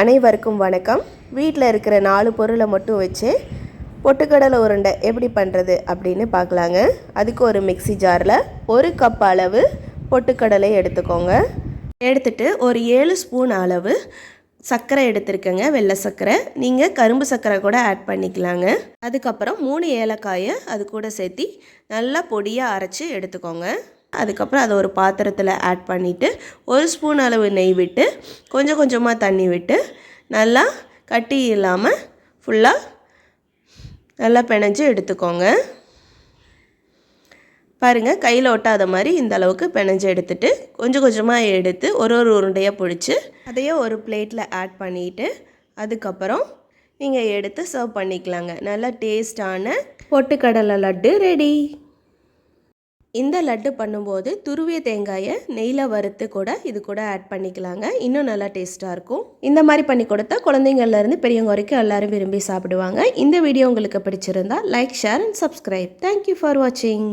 அனைவருக்கும் வணக்கம். வீட்டில் இருக்கிற 4 பொருளை மட்டும் வச்சு பொட்டுக்கடலை உருண்டை எப்படி பண்ணுறது அப்படின்னு பார்க்கலாங்க. அதுக்கு ஒரு மிக்ஸி ஜாரில் 1 கப் அளவு பொட்டுக்கடலை எடுத்துக்கோங்க. எடுத்துட்டு ஒரு 7 ஸ்பூன் அளவு சர்க்கரை எடுத்துருக்கேங்க, வெள்ளை சர்க்கரை. நீங்கள் கரும்பு சர்க்கரை கூட ஆட் பண்ணிக்கலாங்க. அதுக்கப்புறம் 3 ஏலக்காயை அது கூட சேர்த்து நல்லா பொடியாக அரைச்சி எடுத்துக்கோங்க. அதுக்கப்புறம் அதை ஒரு பாத்திரத்தில் ஆட் பண்ணிவிட்டு 1 ஸ்பூன் அளவு நெய் விட்டு கொஞ்சம் கொஞ்சமாக தண்ணி விட்டு நல்லா கட்டி இல்லாமல் ஃபுல்லாக நல்லா பிணைஞ்சு எடுத்துக்கோங்க. பாருங்கள், கையில் ஒட்டாத மாதிரி இந்த அளவுக்கு பிணைஞ்சு எடுத்துட்டு கொஞ்சம் கொஞ்சமாக எடுத்து ஒரு உருண்டையாக பிடிச்சி அதையே ஒரு பிளேட்டில் ஆட் பண்ணிவிட்டு அதுக்கப்புறம் நீங்கள் எடுத்து சர்வ் பண்ணிக்கலாங்க. நல்லா டேஸ்டான பொட்டுக்கடலை லட்டு ரெடி. இந்த லட்டு பண்ணும்போது துருவிய தேங்காயை நெய்யில் வறுத்து கூட இது கூட ஆட் பண்ணிக்கலாங்க. இன்னும் நல்லா டேஸ்ட்டாக இருக்கும். இந்த மாதிரி பண்ணி கொடுத்தா குழந்தைங்கள்லேருந்து பெரியவங்க வரைக்கும் எல்லோரும் விரும்பி சாப்பிடுவாங்க. இந்த வீடியோ உங்களுக்கு பிடிச்சிருந்தா like, share and subscribe. Thank you for வாட்சிங்.